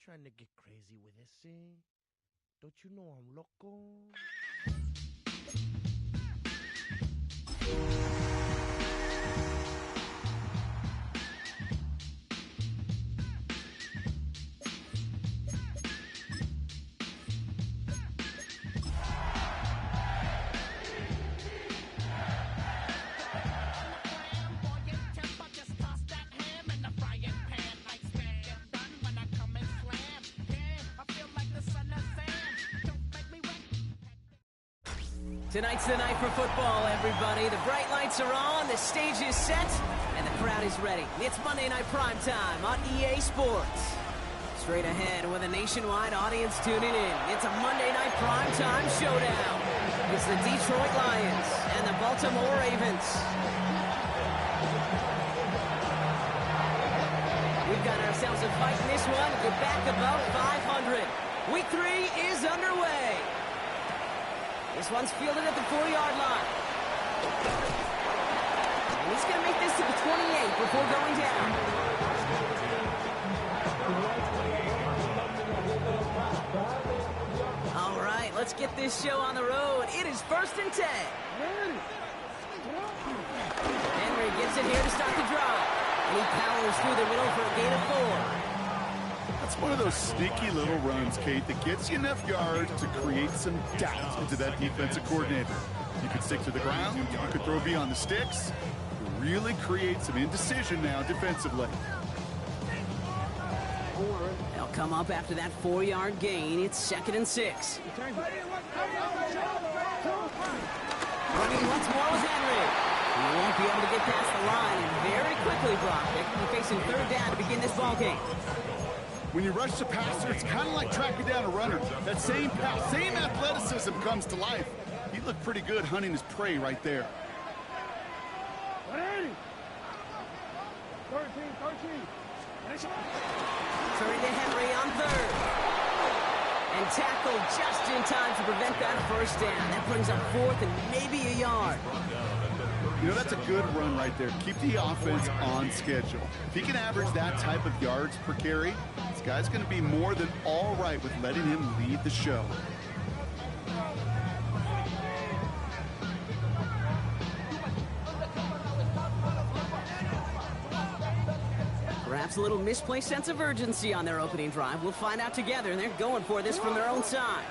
trying to get crazy with ese. Don't you know I'm loco? Tonight's the night for football, everybody. The bright lights are on, the stage is set, and the crowd is ready. It's Monday Night Primetime on EA Sports. Straight ahead with a nationwide audience tuning in, it's a Monday Night Primetime showdown. It's the Detroit Lions and the Baltimore Ravens. We've got ourselves a fight in this one to get back above 500. Week 3 is underway. This one's fielded at the 4-yard line. And he's going to make this to the 28 before going down. All right, let's get this show on the road. It is 1st and 10. Henry gets it here to start the drive. And he powers through the middle for a gain of 4. That's one of those sneaky little runs, Kate, that gets you enough yards to create some doubt into that defensive coordinator. You could stick to the ground, you could throw beyond the sticks, really create some indecision now defensively. They'll come up after that 4-yard gain. It's 2nd and 6. Running once more with Henry. He won't be able to get past the line, and very quickly, Brock, they will be facing 3rd down to begin this ballgame. When you rush the passer, it's kind of like tracking down a runner. That same pass, same athleticism comes to life. He looked pretty good hunting his prey right there. 13. Turning to Henry on 3rd. And tackled just in time to prevent that 1st down. That brings up 4th and maybe a yard. You know, that's a good run right there. Keep the offense on schedule. If he can average that type of yards per carry, this guy's going to be more than all right with letting him lead the show. Perhaps a little misplaced sense of urgency on their opening drive. We'll find out together, and they're going for this from their own side.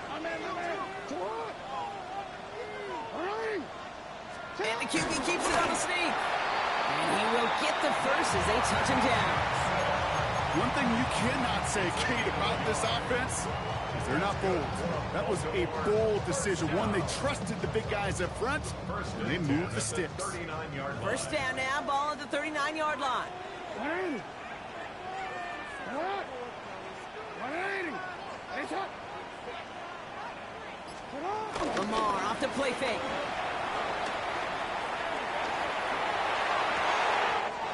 And the QB keeps it on the sneak. And he will get the first as they touch him down. One thing you cannot say, Kate, about this offense is they're not bold. That was a bold decision. One, they trusted the big guys up front, and they moved the sticks. 1st down now, ball at the 39-yard line. 180. Lamar off the play fake.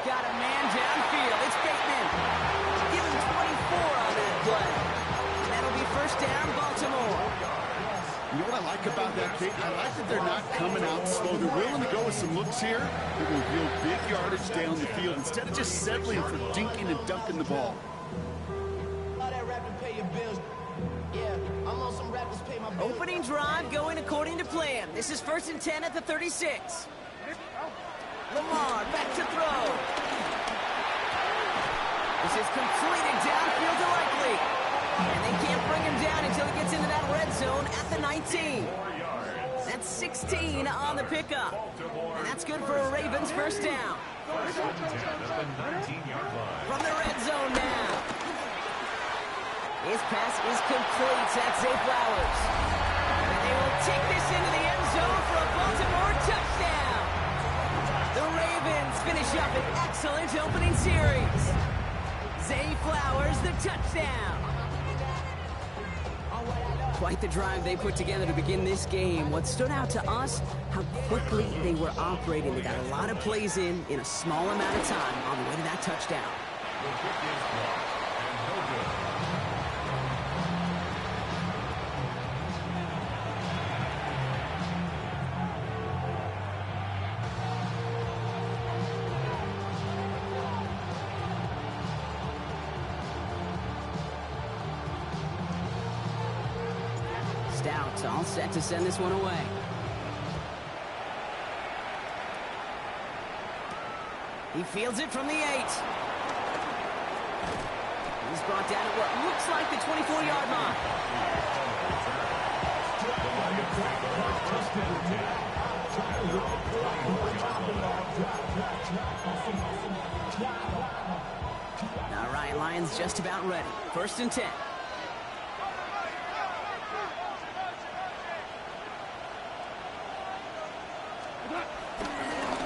Got a man downfield. It's Bateman. Give him 24 on that play. And that'll be 1st down, Baltimore. You know what I like about that, Kate? I like that they're not coming out slow. They're willing to go with some looks here. They're going to deal big yardage down the field instead of just settling for dinking and dunking the ball. Opening drive going according to plan. This is 1st and 10 at the 36. Lamar back to throw. This is completed downfield to Likely. And they can't bring him down until he gets into that red zone at the 19. That's 16 on the pickup. And that's good for a Ravens 1st down. From the red zone now. His pass is complete. That's Zay Flowers. And they will take this into the end zone for a Baltimore touchdown. The Ravens finish up an excellent opening series. Zay Flowers, the touchdown. Quite the drive they put together to begin this game. What stood out to us, how quickly they were operating. They got a lot of plays in a small amount of time on the way to that touchdown. First out, all set to send this one away. He fields it from the 8. He's brought down at what looks like the 24-yard line. All right, Lions just about ready. 1st and 10.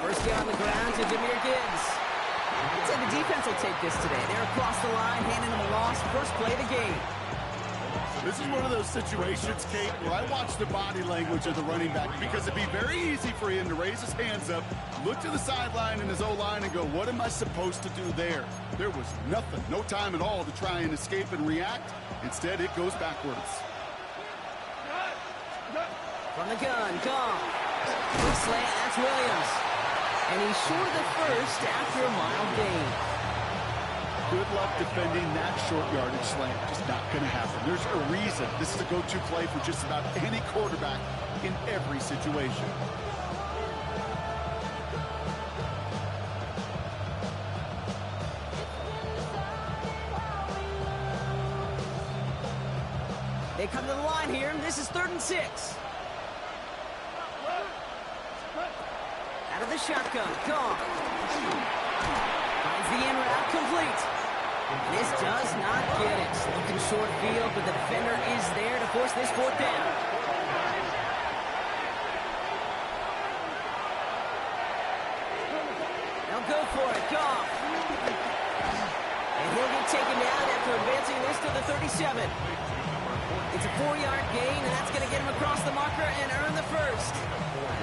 First down on the ground to Jahmyr Gibbs. I'd say the defense will take this today. They're across the line, handing them a loss. First play of the game. This is one of those situations, Kate, where I watch the body language of the running back because it'd be very easy for him to raise his hands up, look to the sideline in his O-line and go, what am I supposed to do there? There was nothing, no time at all to try and escape and react. Instead, it goes backwards. From the gun, gone. Quick slant, that's Williams. And he's short of the first after a mild gain. Good luck defending that short yardage slant. Just not going to happen. There's a reason this is a go-to play for just about any quarterback in every situation. They come to the line here, and this is 3rd and 6. Out of the shotgun, gone. Finds the in route, complete. This does not get it. Looking short field, but the defender is there to force this 4th down. They'll go for it, Goff. And he'll get taken down after advancing this to the 37. It's a 4-yard gain, and that's going to get him across the marker and earn the first.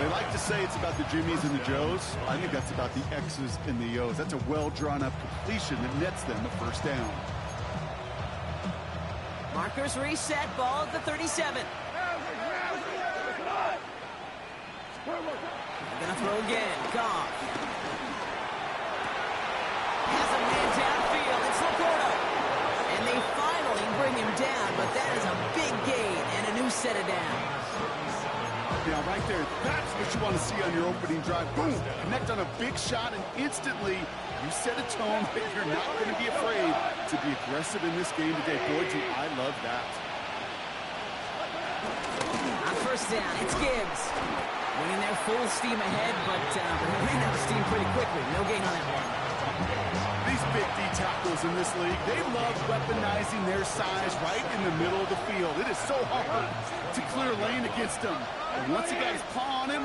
They like to say it's about the Jimmies and the Joes. I think that's about the X's and the O's. That's a well-drawn-up completion that nets them the first down. Markers reset, ball at the 37. They're going to throw again. Goff. Has a man downfield. It's Laporta. And they finally bring him down, but that is a big gain and a new set of downs. Now, right there, that's what you want to see on your opening drive. Boom! Connect on a big shot, and instantly you set a tone that you're not going to be afraid to be aggressive in this game today. Boy, do I love that. On 1st down, it's Gibbs. Winning their full steam ahead, but they ran out of steam pretty quickly. No gain on that one. These big D tackles in this league, they love weaponizing their size right in the middle of the field. It is so hard to clear lane against them. And once he got his paw on him,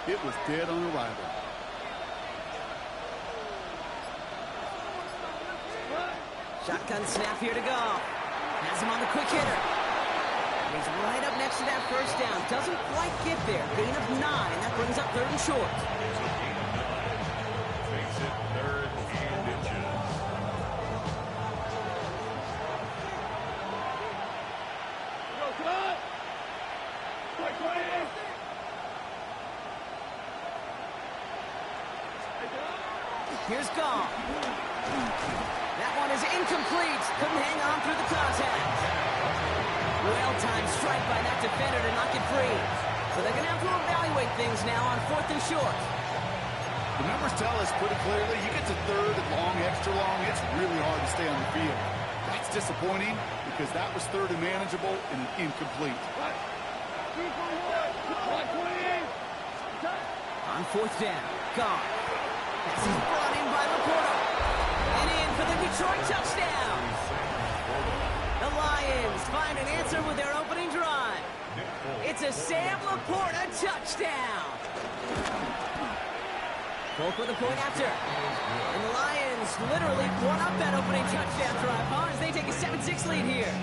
it was dead on arrival. Shotgun snap here to go. Has him on the quick hitter. He's right up next to that 1st down. Doesn't quite get there. Gain of 9. That brings up 3rd and short. Makes it 3rd and inches. Here's Goff. That one is incomplete. Couldn't hang on through the contact. Well-timed strike by that defender to knock it free. So they're going to have to evaluate things now on 4th and short. The numbers tell us pretty clearly, you get to 3rd and long, extra long, it's really hard to stay on the field. That's disappointing because that was 3rd and manageable and an incomplete. On 4th down, Goff. This is brought in by Laporta. And in for the Detroit touchdown. The Lions find an answer with their opening drive. It's a Sam Laporta touchdown. Folk with a point after. And the Lions literally won up that opening touchdown drive, as they take a 7-6 lead here.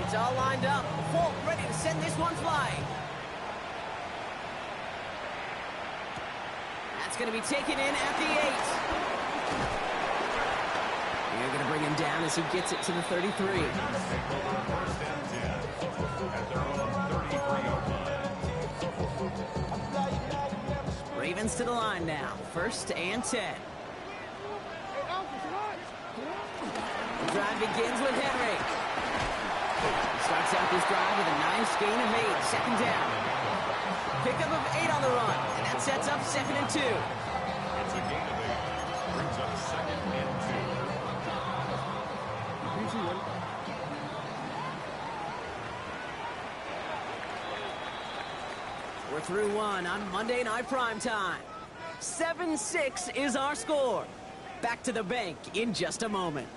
It's all lined up. Folk ready to send this one flying. That's going to be taken in at the 8. They're going to bring him down as he gets it to the 33. Ravens to the line now. 1st and 10. drive begins with Henry. Starts out this drive with a nice gain of 8, second down. Pickup of 8 on the run, and that sets up 2nd and 2. It's a gain of 8. Brings up 2nd and 2. We're through one on Monday Night Primetime. 7-6 is our score. Back to the bank in just a moment.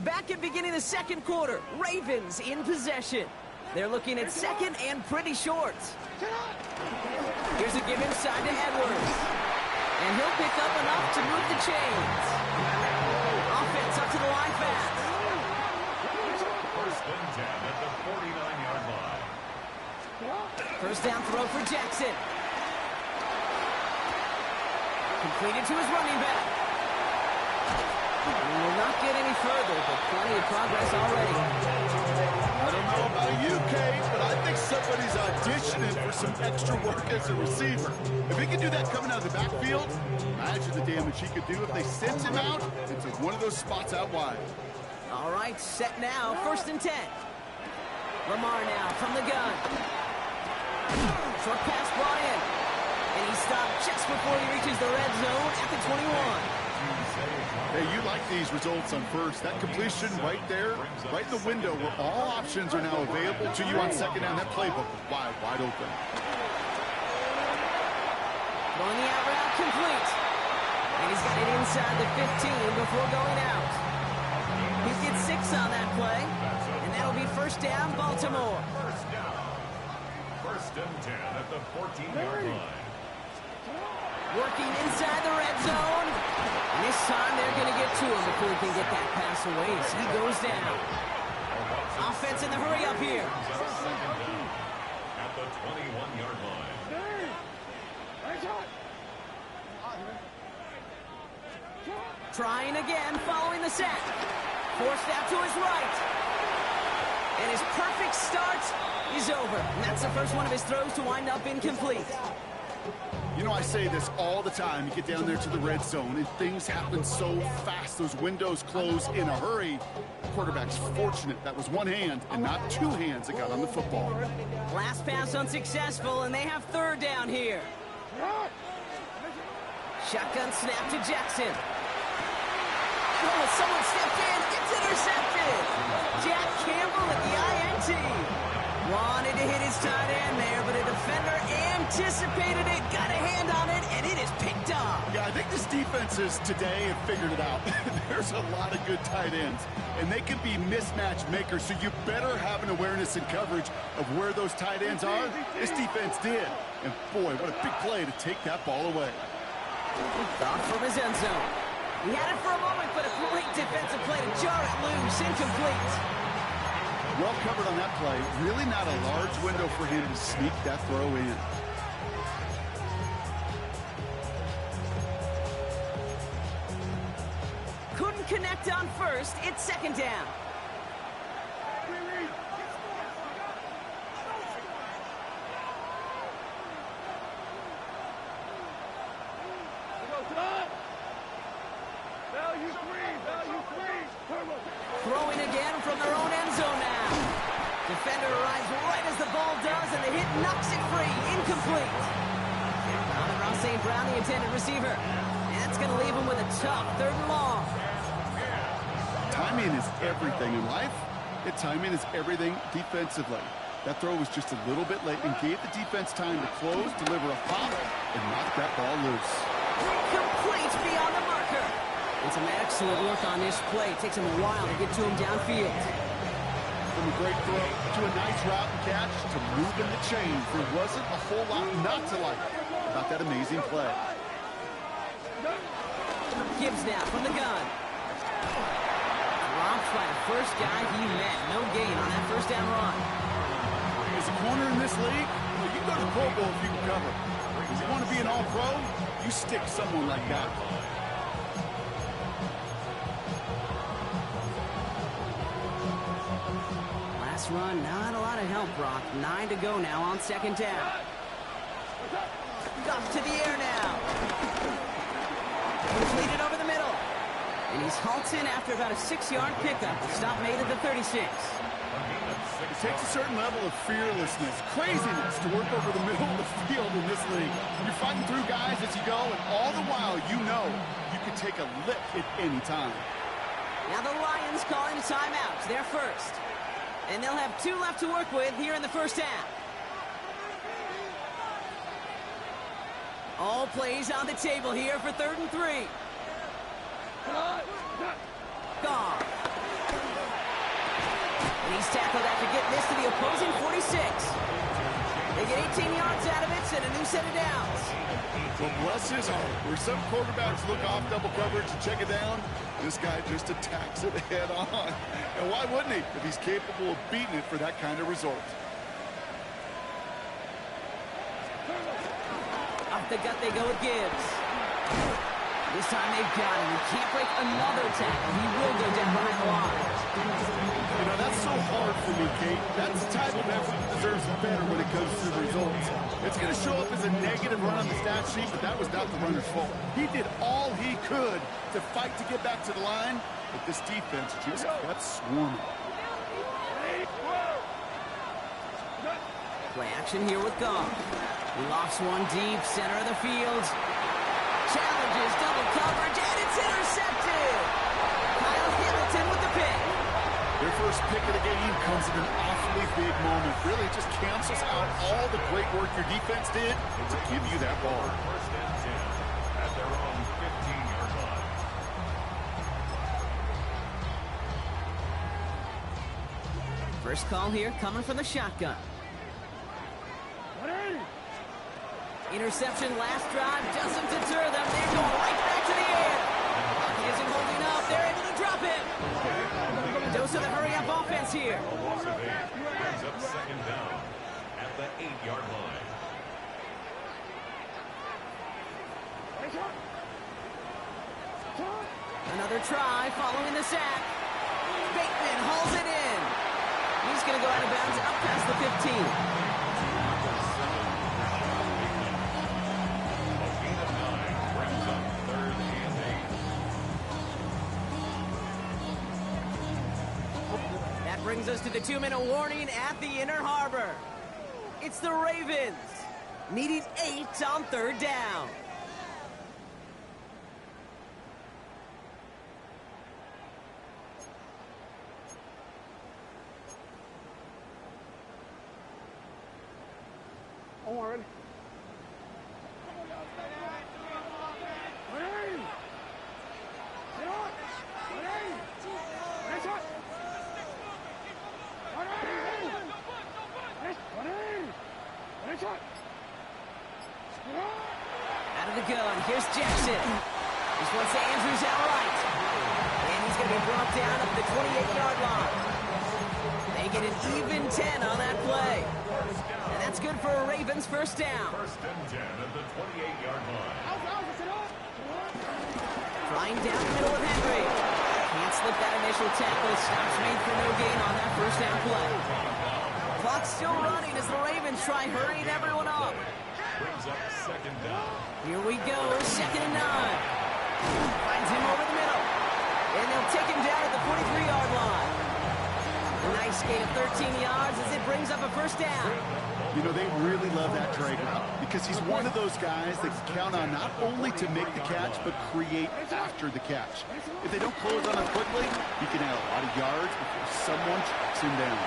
Back at beginning of the second quarter, Ravens in possession. They're looking at second and pretty short. Here's a give inside to Edwards. And he'll pick up enough to move the chains. Offense up to the line fast. First and 10 at the 49-yard line. First down throw for Jackson. Completed to his running back. He will not get any further, but plenty of progress already. I don't know about you, Kate, but I think somebody's auditioning for some extra work as a receiver. If he can do that coming out of the backfield, imagine the damage he could do if they sent him out into one of those spots out wide. All right, set now, 1st and 10. Lamar now from the gun. Short pass brought in. And he stopped just before he reaches the red zone at the 21. Hey, you like these results on first. That completion right there, right in the window where all options are now available to you on second down. That playbook is wide open. Throwing the out route complete. And he's got it inside the 15 before going out. He gets 6 on that play. And that'll be first down, Baltimore. First down. First and 10 at the 14-yard line. Working inside the red zone. And this time they're going to get to him before he can get that pass away as he goes down. Offense in the hurry up here. Second down at the 21-yard line. Trying again, following the sack. Forced out to his right. And his perfect start is over. And that's the first one of his throws to wind up incomplete. You know, I say this all the time. You get down there to the red zone, and things happen so fast. Those windows close in a hurry. The quarterback's fortunate that was one hand and not two hands that got on the football. Last pass unsuccessful, and they have third down here. Shotgun snap to Jackson. Oh, someone stepped in. It's intercepted. Jack Campbell at the INT. Wanted to hit his tight end there, but a defender anticipated it, got a hand on it, and it is picked up. Yeah, I think this defenses today have figured it out. There's a lot of good tight ends, and they can be mismatch makers, so you better have an awareness and coverage of where those tight ends are. This defense did, and boy, what a big play to take that ball away. Thought from his end zone. He had it for a moment, but a great defensive play to jar it loose, incomplete. Well covered on that play. Really not a large window for him to sneak that throw in. Couldn't connect on first. It's second down. Throwing again from their own end zone now. Defender arrives right as the ball does, and the hit knocks it free. Incomplete. Amon-Ra St. Brown, the intended receiver. And that's going to leave him with a tough 3rd and long. Timing is everything in life. Timing is everything defensively. That throw was just a little bit late and gave the defense time to close, deliver a pop, and knock that ball loose. Complete beyond the marker. It's an excellent look on this play. It takes him a while to get to him downfield. From a great throw to a nice route and catch to moving the chains. There wasn't a whole lot not to like about that amazing play. Gibbs now from the gun. Dropped by the first guy he met. No gain on that first down run. As a corner in this league, well, you go to the Pro Bowl if you can cover. If you want to be an all-pro, you stick someone like that. Last run, not a lot gotta help, Brock. 9 to go now on second down. Goff to the air now. Completed over the middle. And he's halted after about a 6-yard pickup. The stop made at the 36. It takes a certain level of fearlessness, craziness to work over the middle of the field in this league. You're fighting through guys as you go, and all the while you know you can take a lick at any time. Now the Lions calling a timeout. They're first. And they'll have 2 left to work with here in the first half. All plays on the table here for 3rd and 3. Goff. And he's tackled after getting this to the opposing 46. They get 18 yards out of it and a new set of downs. Well, bless his heart. Where some quarterbacks look off double coverage and check it down, this guy just attacks it head on. And why wouldn't he if he's capable of beating it for that kind of result? Off the gut they go with Gibbs. This time they've got him. He can't break another tackle. He will go down behind the line. You know, that's so hard for me, Kate. That's the type of effort that deserves better when it comes to the results. It's going to show up as a negative run on the stat sheet, but that was not the runner's fault. He did all he could to fight to get back to the line, but this defense just kept swarming. Play action here with Goff. He lofts one deep, center of the field. Challenges double coverage, and it's intercepted. Kyle Hamilton with the pick. Their first pick of the game comes at an awfully big moment. Really, it just cancels out all the great work your defense did to give you that ball. First and 10 at their own 15-yard line. First call here coming from the shotgun. Interception last drive doesn't deter them. They're going right back to the air. He isn't holding up. They're able to drop it. Dose of the hurry-up offense here. A loss of 8 brings up second down at the 8-yard line. Another try following the sack. Bateman hauls it in. He's going to go out of bounds up past the 15. Brings us to the 2-minute warning at the Inner Harbor. It's the Ravens, needing 8 on 3rd down. Owen. Out of the gun, here's Jackson. This one's to Andrews outright. And he's going to be brought down at the 28-yard line. They get an even 10 on that play. And that's good for a Ravens first down. First and 10 at the 28-yard line. Flying down the middle of Henry. Can't slip that initial tackle. Stops made for no gain on that first down play. Clock's still running as the Ravens try hurrying everyone up. Brings up second down. Here we go, 2nd and 9. Finds him over the middle. And they'll take him down at the 43-yard line. A nice gain of 13 yards as it brings up a first down. You know, they really love that drag route because he's one of those guys that can count on not only to make the catch, but create after the catch. If they don't close on him quickly, he can add a lot of yards before someone tracks him down.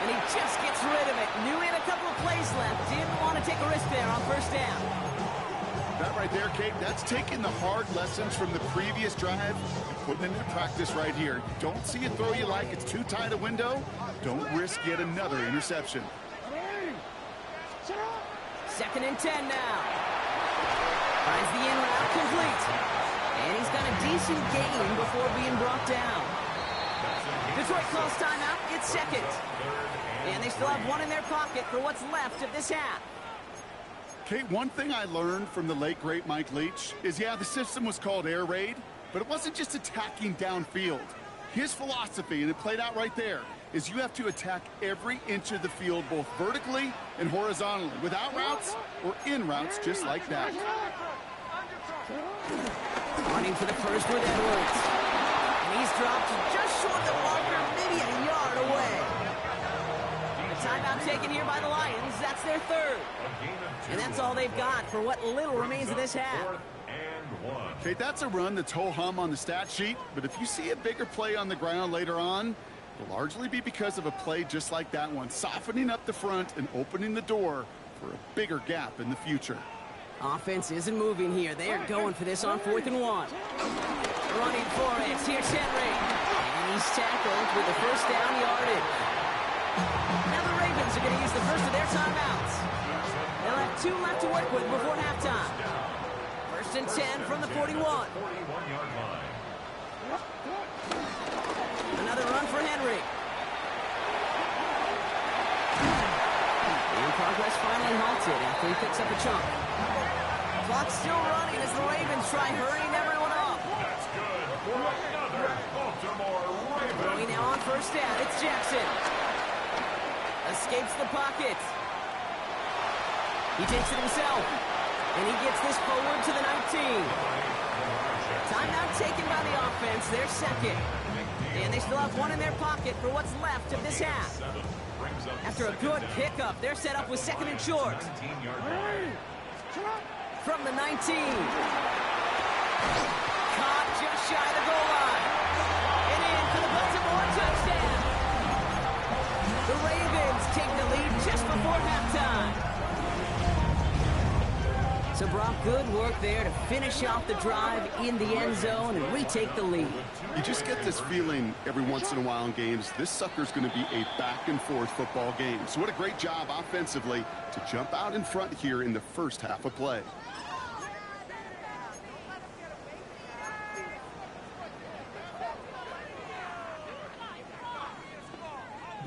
And he just gets rid of it. Knew he had a couple of plays left. Didn't want to take a risk there on first down. That right there, Kate, that's taking the hard lessons from the previous drive and putting it into practice right here. You don't see a throw you like, it's too tight a window. Don't risk yet another interception. 2nd and 10 now. Finds the in route complete. And he's got a decent gain before being brought down. Detroit calls timeout. It's second. And they still have one in their pocket for what's left of this half. Kate, one thing I learned from the late, great Mike Leach is, yeah, the system was called air raid, but it wasn't just attacking downfield. His philosophy, and it played out right there, is you have to attack every inch of the field, both vertically and horizontally, without routes or in routes, just like that. Running for the first with Edwards. And he's dropped just short of the marker, maybe a yard away. The timeout taken here by the Lions. That's their third. And that's all they've got for what little remains of this half. Okay, that's a run that's ho-hum on the stat sheet, but if you see a bigger play on the ground later on, it'll largely be because of a play just like that one, softening up the front and opening the door for a bigger gap in the future. Offense isn't moving here. They are going for this on 4th and 1. Running for it. Here's Henry. And he's tackled with the first down yardage. Now the Ravens are going to use the first of their timeouts. They'll have 2 left to work with before halftime. 1st and 10 from the 41. Another run for Henry. And progress finally halted after he picks up a chunk. Clock's still running as the Ravens try hurrying everyone up. That's good for another Baltimore Ravens. Throwing now on 1st down. It's Jackson. Escapes the pocket. He takes it himself. And he gets this forward to the 19. Timeout taken by the offense. Their second. And they still have 1 in their pocket for what's left of this half. After a good pickup, they're set up with 2nd and short. From the 19. Caught just shy of the goal line. And in for the Baltimore touchdown. The Ravens take the lead just before halftime. So, Brock, good work there to finish off the drive in the end zone and retake the lead. You just get this feeling every once in a while in games, this sucker's going to be a back-and-forth football game. So what a great job offensively to jump out in front here in the first half of play.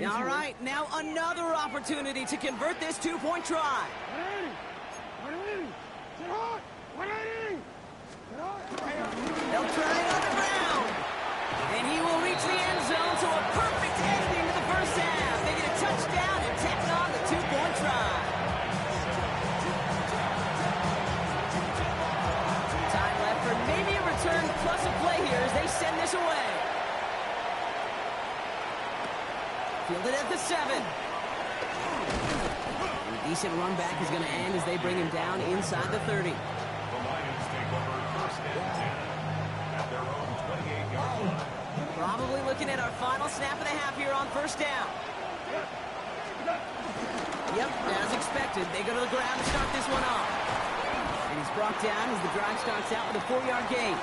All right, now another opportunity to convert this 2-point try. They'll try it on the ground. And he will reach the end zone, so a perfect ending to the first half. They get a touchdown and tack on the 2-point try. Time left for maybe a return plus a play here as they send this away. Fielded at the 7. A decent run back is going to end as they bring him down inside the 30. The Lions take over 1st and 10 at their own 28-yard line. Probably looking at our final snap of the half here on 1st down. Yep, as expected, they go to the ground to start this one off. And he's brought down as the drive starts out with a 4-yard gain.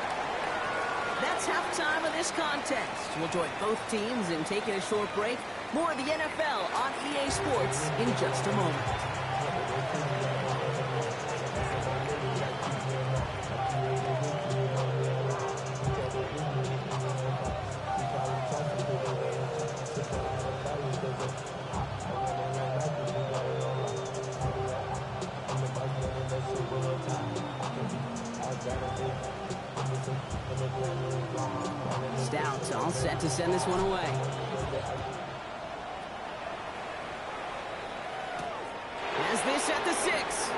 That's halftime of this contest. We'll join both teams in taking a short break. More of the NFL on EA Sports in just a moment. Stout all set to send this one away. As this at the 6.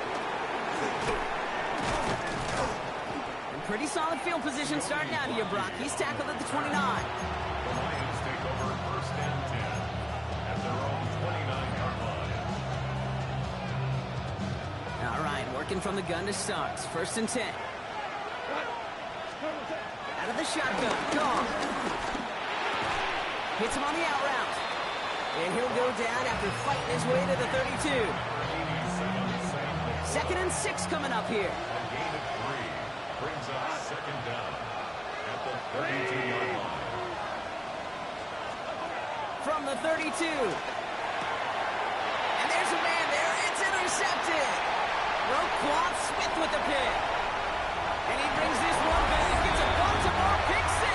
And pretty solid field position starting out here, Brock. He's tackled at the 29. The Lions take over 1st and 10 at their own 29-yard line. All right, working from the gun to start. 1st and 10. Out of the shotgun. Gone. Hits him on the out route. And he'll go down after fighting his way to the 32. 2nd and 6 coming up here. A gain of 3 brings up 2nd down at the 32-yard line. From the 32. And there's a man there. It's intercepted. Roquan Smith with the pick. And he brings this one back. Gets a Baltimore pick 6.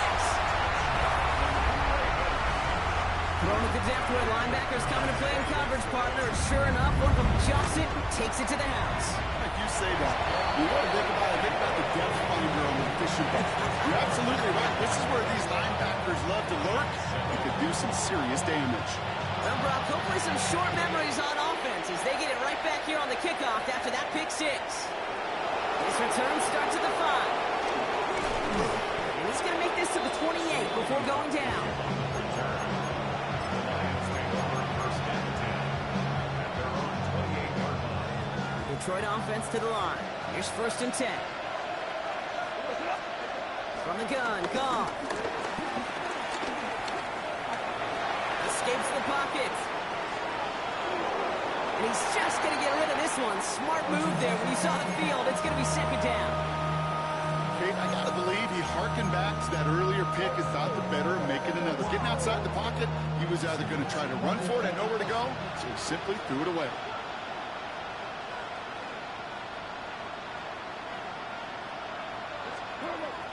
Thrown at the depth where linebackers coming to play in coverage, partner. And sure enough, one of them jumps it and takes it to the house. Like you say that, you want to think about the depth finder on the fishing boat. You're absolutely right. This is where these linebackers love to lurk, you could do some serious damage. Well, Brock, hopefully some short memories on offense as they get it right back here on the kickoff after that pick six. His return starts at the 5. And he's going to make this to the 28 before going down. Detroit offense to the line. Here's 1st and 10. From the gun, Goff. Escapes the pocket. And he's just going to get rid of this one. Smart move there when you saw the field. It's going to be 2nd down. Kate, I got to believe he harkened back to that earlier pick and thought the better of making another. Getting outside the pocket, he was either going to try to run for it and nowhere to go, so he simply threw it away.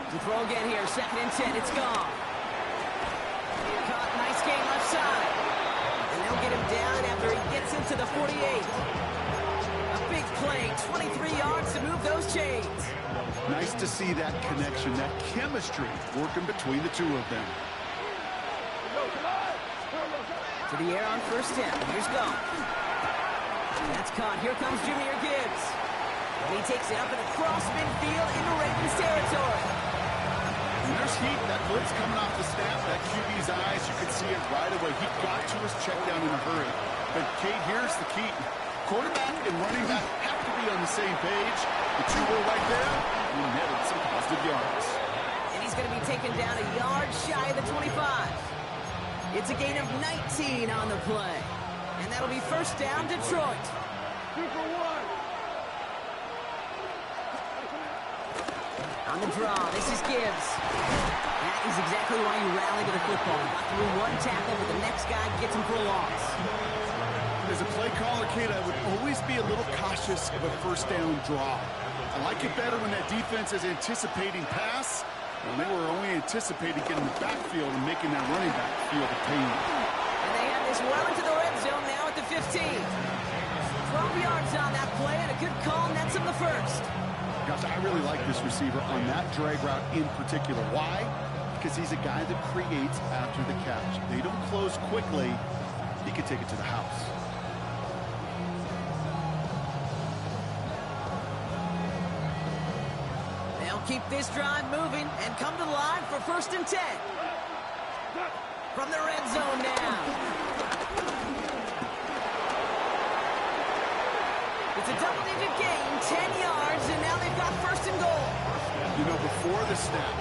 To throw again here, 2nd and 10, it's gone. Caught, nice game left side. And they'll get him down after he gets into the 48. A big play, 23 yards to move those chains. Nice to see that connection, that chemistry working between the two of them. To the air on 1st down, here's Goff. That's caught, here comes Jahmyr Gibbs. And he takes it up and across midfield into Ravens territory. And there's heat, that blitz coming off the snap, that QB's eyes, you can see it right away. He got to his check down in a hurry. But Kate, here's the key. Quarterback and running back have to be on the same page. The two were right there, and he netted some positive yards. And he's going to be taken down a yard shy of the 25. It's a gain of 19 on the play. And that'll be 1st down, Detroit. On the draw, this is Gibbs. That is exactly why you rally to the football. Got through one tackle, but the next guy gets him for a loss. As a play caller, Kate, I would always be a little cautious of a 1st down draw. I like it better when that defense is anticipating pass, when they were only anticipating getting the backfield and making that running back feel the pain. And they have this well into the red zone now at the 15. 12 yards on that play, and a good call nets him the 1st. Gosh, I really like this receiver on that drag route in particular. Why? Because he's a guy that creates after the catch. They don't close quickly. He can take it to the house. They'll keep this drive moving and come to the line for 1st and 10. From the red zone now. It's a double-digit gain, 10 yards, and now they've got 1st and goal. You know, before the snap,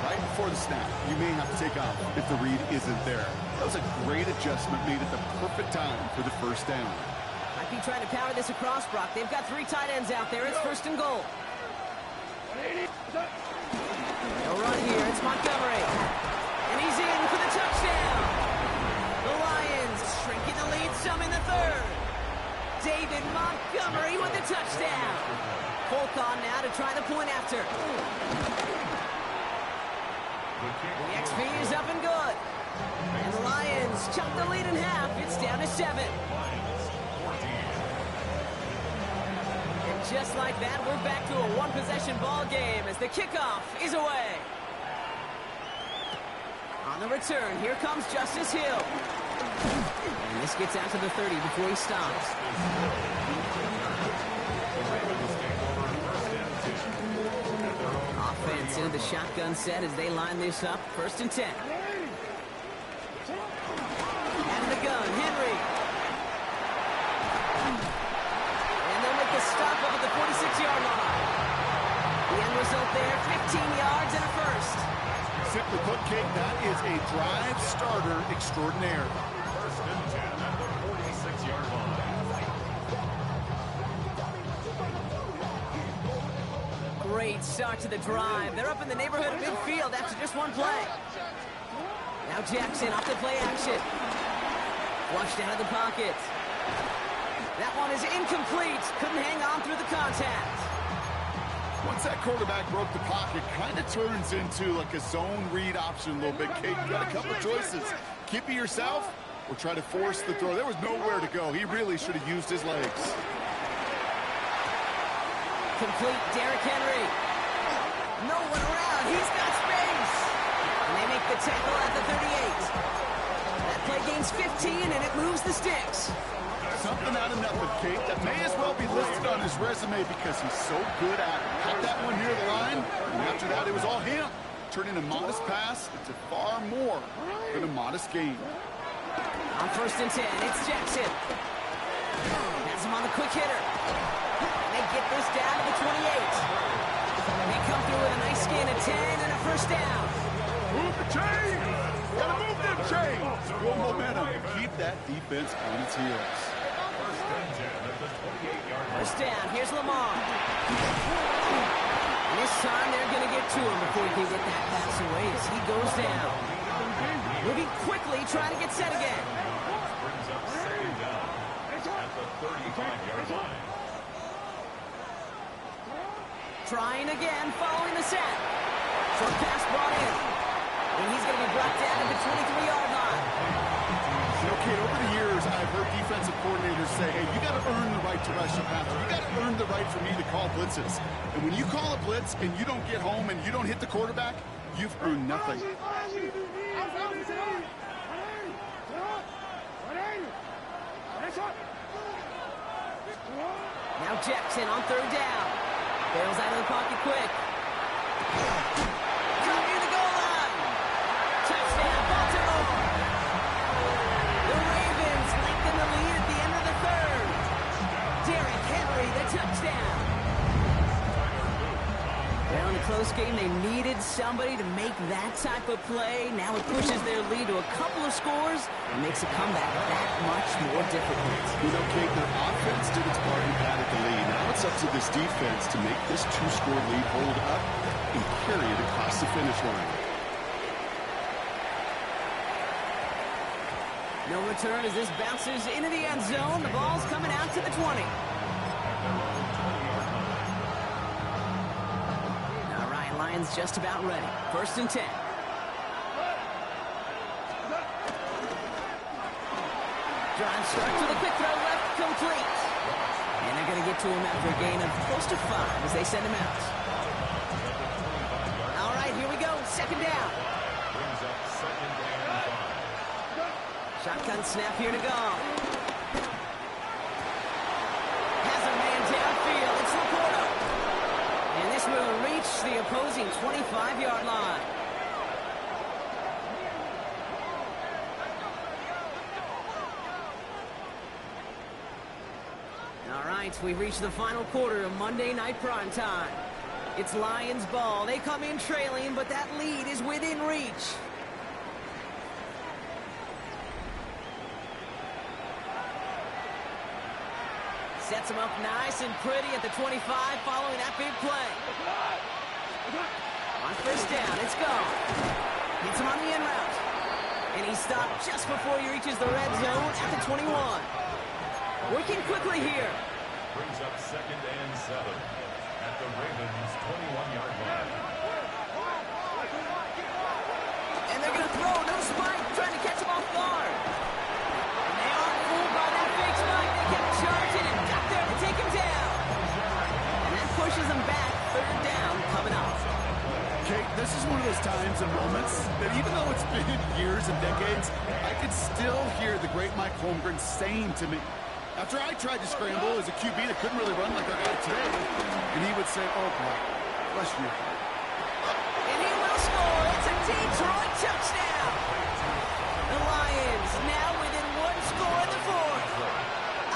right before the snap, you may have to take off if the read isn't there. That was a great adjustment made at the perfect time for the 1st down. Might be trying to power this across, Brock. They've got 3 tight ends out there. It's 1st and goal. They'll run here. It's Montgomery. And he's in for the touchdown. The Lions shrinking the lead some in the 3rd. David Montgomery with the touchdown. Polk on now to try the point after. The XP is up and good. And the Lions chuck the lead in half. It's down to 7. And just like that, we're back to a one-possession ball game as the kickoff is away. On the return, here comes Justice Hill. And this gets out to the 30 before he stops. Offense into the shotgun set as they line this up. 1st and 10. And the gun, Henry. And they'll make the stop up at the 46-yard line. The end result there, 15 yards and a 1st. Simply put, Kate, that is a drive starter extraordinaire. 1st and 10 at the 46-yard line. Great start to the drive. They're up in the neighborhood of midfield after just one play. Now Jackson off the play action. Flushed out of the pocket. That one is incomplete. Couldn't hang on through the contact. Once that quarterback broke the pocket, kind of turns into like a zone read option a little bit. Kate, you got a couple choices. Keep it yourself or try to force the throw. There was nowhere to go. He really should have used his legs. Complete, Derrick Henry. No one around. He's got space. And they make the tackle 15, and it moves the sticks. Something out of nothing, Kate, that may as well be listed on his resume because he's so good at it. Had that one near the line, and after that, it was all him. Turning a modest pass into far more than a modest gain. On 1st and 10, it's Jackson. Has him on the quick hitter. And they get this down to the 28. They come through with a nice gain of 10 and a first down. Move the chains! Gotta move them chains! Build momentum and keep that defense on its heels. First down, here's Lamar. And this time they're going to get to him before he can get that pass away as he goes down. Moving quickly, trying to get set again. Brings up second down at the 35-yard line. Trying again, following the set. Short pass brought in. And he's going to be brought down at the 23-yard line. You know, Kate, over the years, I've heard defensive coordinators say, hey, you got to earn the right to rush your pass. You got to earn the right for me to call blitzes. And when you call a blitz and you don't get home and you don't hit the quarterback, you've earned nothing. Now Jackson on 3rd down. Bails out of the pocket quick. Coming near the goal line. Touchdown, Baltimore. The Ravens lengthen the lead at the end of the 3rd. Derrick Henry, the touchdown. Well, in a close game, they needed somebody to make that type of play. Now it pushes their lead to a couple of scores and makes a comeback that much more difficult. You know, Kate, their offense did its part and padded the lead. Now it's up to this defense to make this 2-score lead hold up and carry it across the finish line. No return as this bounces into the end zone. The ball's coming out to the 20. All right, Lions just about ready. 1st and 10. Drive starts with a quick throw left, complete. And they're going to get to him after a gain of close to 5 as they send him out. All right, here we go. 2nd down. Brings up 2nd and 5. Shotgun snap here to go. Has a man downfield. It's Laporta. And this will reach the opposing 25-yard line. All right, we've reached the final quarter of Monday Night Primetime. It's Lions ball. They come in trailing, but that lead is within reach. Sets him up nice and pretty at the 25 following that big play. On 1st down, it's gone. Hits him on the in route. And he stopped just before he reaches the red zone at the 21. Working quickly here. Brings up 2nd and 7 at the Ravens' 21-yard line. And they're going to throw. No spike. Trying to catch him off guard. And they aren't fooled by that big spike. They kept charging and got there to take him down. And that pushes him back. 3rd down coming up. Kate, this is one of those times and moments that even though it's been years and decades, I could still hear the great Mike Holmgren saying to me, after I tried to scramble as a QB that couldn't really run like our guy today, and he would say, oh, boy, bless you. And he will score. It's a Detroit touchdown. The Lions now within 1 score in the 4th.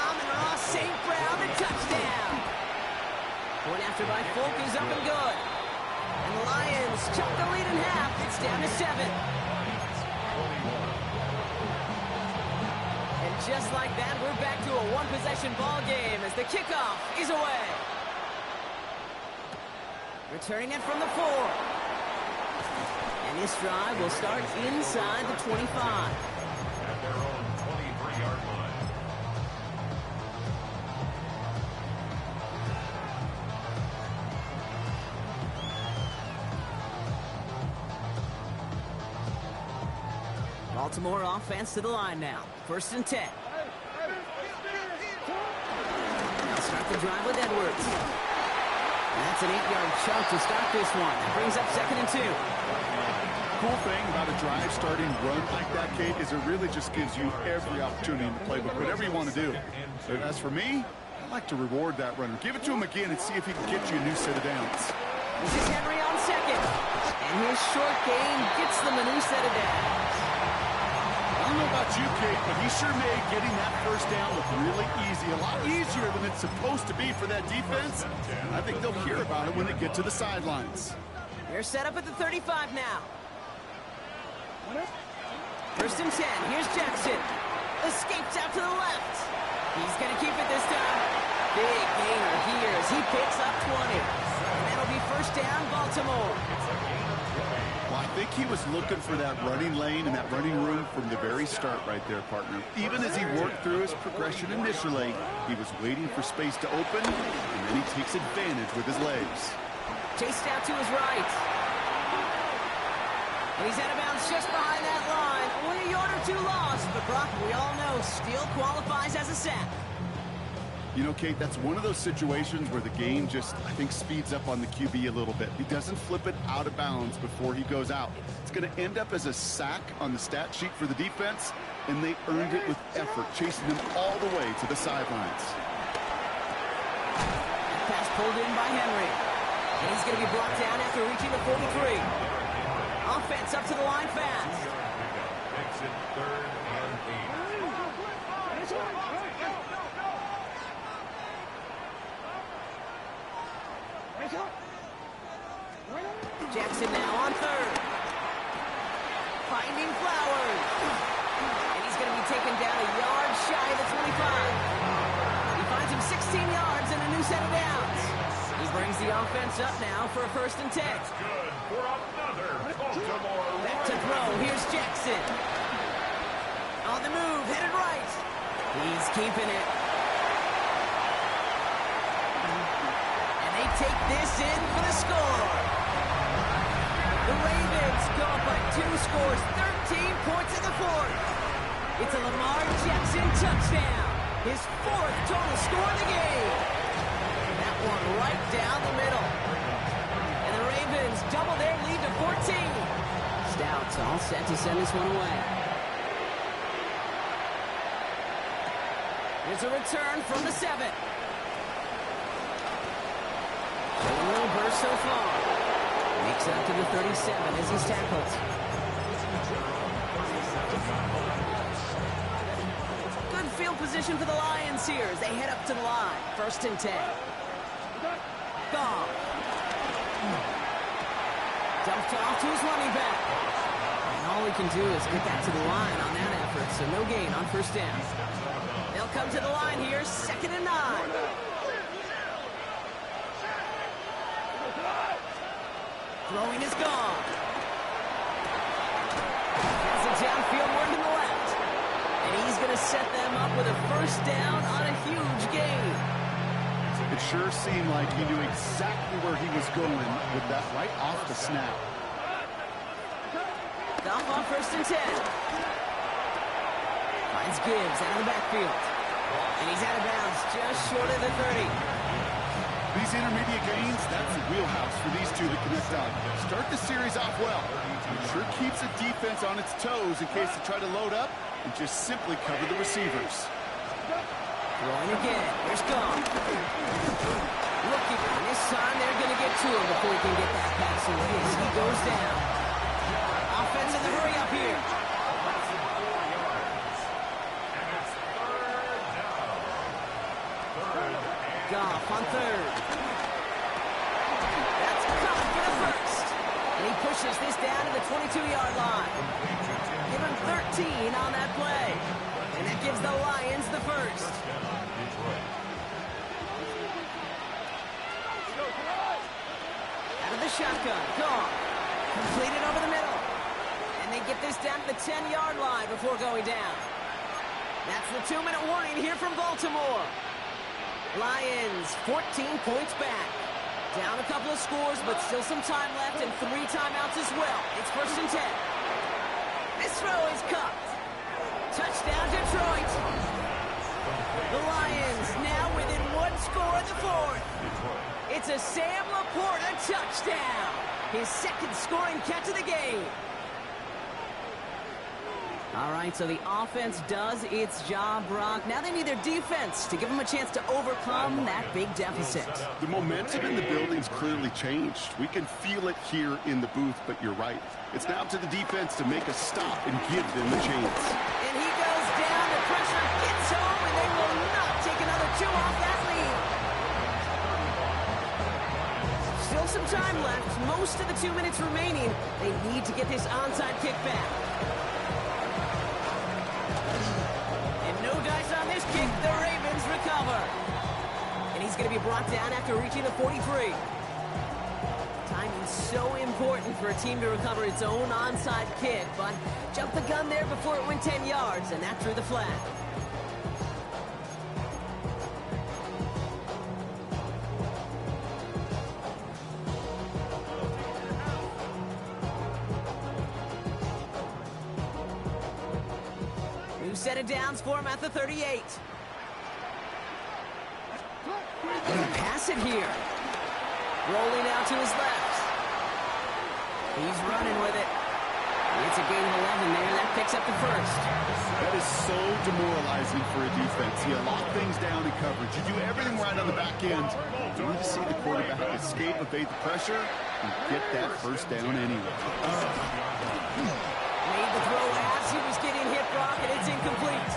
Amon-Ra St. Brown, the touchdown. One after by Folk is up and good. And the Lions chop the lead in half. It's down to 7. And just like that, we're back to a one-possession ball game as the kickoff is away. Returning it from the 4. And this drive will start inside the 25. At their own 23-yard line. Baltimore offense to the line now. 1st and 10. Now start the drive with Edwards. And that's an 8-yard chunk to start this one. That brings up 2nd and 2. Cool thing about a drive starting run like that, Kate, is it really just gives you every opportunity in the playbook, whatever you want to do. But as for me, I like to reward that runner. Give it to him again and see if he can get you a new set of downs. This is Henry on second. And his short gain gets them a new set of downs. I don't know about you, Kate, but he sure made getting that first down look really easy. A lot easier than it's supposed to be for that defense. I think they'll hear about it when they get to the sidelines. They're set up at the 35 now. First and 10. Here's Jackson. Escapes out to the left. He's going to keep it this time. Big gainer here as he picks up 20. And that'll be first down, Baltimore. Well, I think he was looking for that running lane and that running room from the very start right there, partner. Even as he worked through his progression initially, he was waiting for space to open, and then he takes advantage with his legs. Chased out to his right. And he's out of bounds just behind that line. Only a yard or two lost, but Brock, we all know, still qualifies as a sack. You know, Kate, that's one of those situations where the game just, I think, speeds up on the QB a little bit. He doesn't flip it out of bounds before he goes out. It's going to end up as a sack on the stat sheet for the defense, and they earned it with effort, chasing him all the way to the sidelines. Pass pulled in by Henry. And he's going to be brought down after reaching the 43. Offense up to the line fast. Makes it 3rd and 8. Jackson now on 3rd. Finding Flowers. And he's going to be taken down a yard shy of the 25. He finds him 16 yards and a new set of downs. He brings the offense up now for a 1st and 10. That's good for another Baltimore. Back to throw. Here's Jackson. On the move, headed right. He's keeping it. And they take this in for the score. The Ravens go up by 2 scores, 13 points in the 4th. It's a Lamar Jackson touchdown. His 4th total score of the game. That one right down the middle. And the Ravens double their lead to 14. Stouts all set to send this one away. There's a return from the 7. Showing a little burst so far. Makes out to the 37 as he's tackled. Good field position for the Lions here as they head up to the line. 1st and 10. Goff. Dumped off to his running back. And all he can do is get that to the line on that effort, so no gain on 1st down. They'll come to the line here, 2nd and 9. Throwing is gone. That's a downfield one to the left. And he's going to set them up with a 1st down on a huge gain. It sure seemed like he knew exactly where he was going with that right off the snap. Goff on 1st and 10. Finds Gibbs out of the backfield. And he's out of bounds just short of the 30. These intermediate gains, that's the wheelhouse for these two to connect on. Start the series off well. It sure keeps the defense on its toes in case they try to load up and just simply cover the receivers. Throwing again. Here's Goff. Looking, and this time they're going to get to him before he can get that pass away as he goes down. Offense in the hurry up here. Goff on 3rd. That's covered for the 1st. And he pushes this down to the 22-yard line. Give him 13 on that play. And that gives the Lions the 1st. Out of the shotgun. Goff. Completed over the middle. And they get this down to the 10-yard line before going down. That's the 2-minute warning here from Baltimore. Lions 14 points back. Down a couple of scores, but still some time left and 3 timeouts as well. It's 1st and 10. This throw is cupped. Touchdown, Detroit. The Lions now within 1 score in the 4th. It's a Sam Laporta touchdown. His 2nd scoring catch of the game. All right, so the offense does its job, Brock. Now they need their defense to give them a chance to overcome that big deficit. The momentum in the building's clearly changed. We can feel it here in the booth, but you're right. It's now to the defense to make a stop and give them a chance. And he goes down, the pressure gets home, and they will not take another 2 off that lead. Still some time left, most of the 2 minutes remaining. They need to get this onside kick back. And no dice on this kick, the Ravens recover. And he's going to be brought down after reaching the 43. Timing's so important for a team to recover its own onside kick, but jumped the gun there before it went 10 yards, and that drew the flag. New set of downs for him at the 38. And he pass it here. Rolling out to his left. He's running with it. It's a gain of 11 there. That picks up the first. That is so demoralizing for a defense. You lock things down in coverage. You do everything right on the back end. You need to see the quarterback escape, evade the pressure, and get that first down anyway. Made the throw as he was getting hit, Brock, and it's incomplete.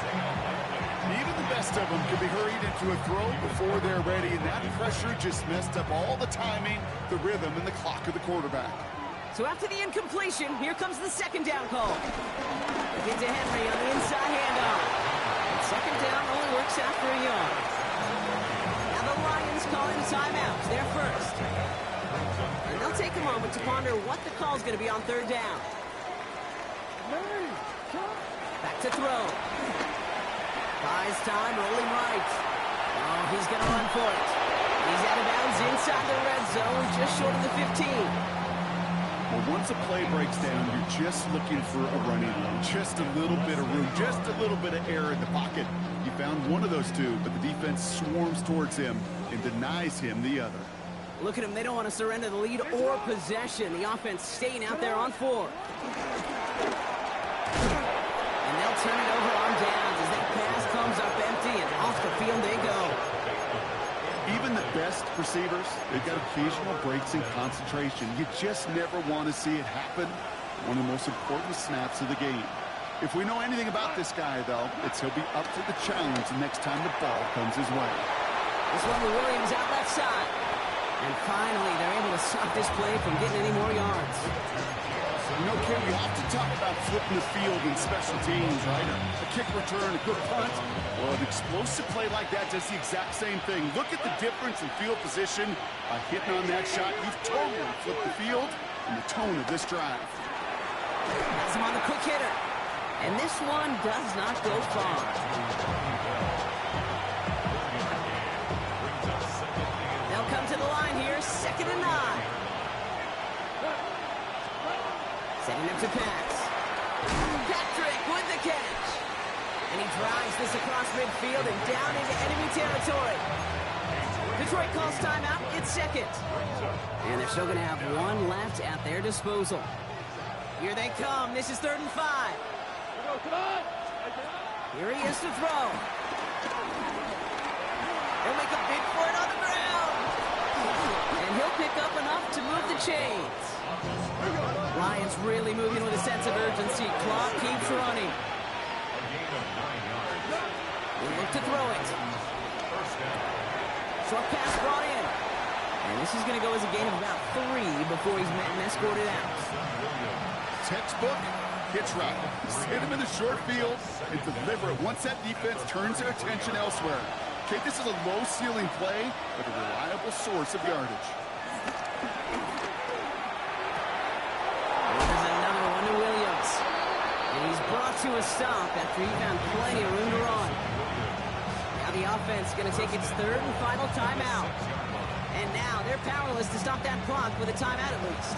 Even the best of them can be hurried into a throw before they're ready, and that pressure just messed up all the timing, the rhythm, and the clock of the quarterback. So after the incompletion, here comes the second down call. Get to Henry on the inside handoff. And second down only works out for a yard. Now the Lions calling timeouts. They're first. And they'll take a moment to ponder what the call's going to be on third down. Back to throw. Buys time, rolling right. Oh, he's going to run for it. He's out of bounds inside the red zone, just short of the 15. Well, once a play breaks down, you're just looking for a running room. Just a little bit of room, just a little bit of air in the pocket. You found one of those two, but the defense swarms towards him and denies him the other. Look at them. They don't want to surrender the lead or possession. The offense staying out there on 4. And they'll turn it over on downs as that pass comes up empty, and off the field they go. Even the best receivers, they've got occasional breaks in concentration. You just never want to see it happen. One of the most important snaps of the game. If we know anything about this guy, though, it's he'll be up to the challenge the next time the ball comes his way. This one with Williams out left side. And finally, they're able to stop this play from getting any more yards. You know, Ken, you have to talk about flipping the field in special teams, right? A kick return, a good punt. Well, an explosive play like that does the exact same thing. Look at the difference in field position. By hitting on that shot, you've totally flipped the field and the tone of this drive. Has him on the quick hitter. And this one does not go far. They'll come to the line here, 2nd and 9. Setting up to pass. Patrick with the catch. And he drives this across midfield and down into enemy territory. Detroit calls timeout. It's 2nd. And they're still going to have one left at their disposal. Here they come. This is 3rd and 5. Here he is to throw. He'll make a bid for it on the ground. And he'll pick up enough to move the chains. Lions really moving with a sense of urgency. Clock keeps running. They look to throw it. Short pass brought in. And this is going to go as a gain of about 3 before he's met and escorted out. Textbook hitch route. Just hit him in the short field and deliver it once that defense turns their attention elsewhere. Okay, this is a low ceiling play, but a reliable source of yardage. There's another one to Williams. And he's brought to a stop after he found plenty of room to run. Now the offense going to take its 3rd and final timeout. And now they're powerless to stop that clock with a timeout at least.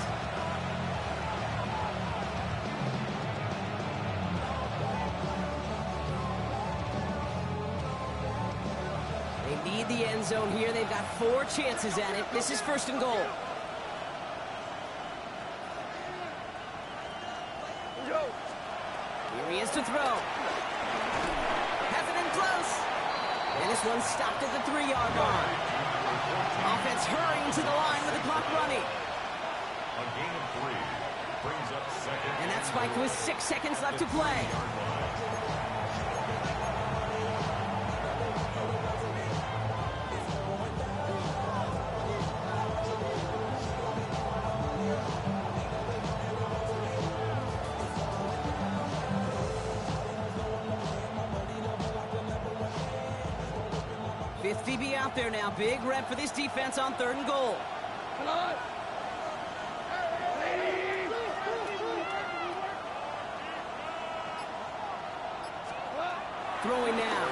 They need the end zone here. They've got 4 chances at it. This is 1st and goal. Here he is to throw. Has it in close. And this one stopped at the 3-yard line. Offense hurrying to the line with the clock running. A gain of 3 brings up second. And that's spiked with 6 seconds left to play. 50 be out there now. Big rep for this defense on 3rd and goal. Throwing now.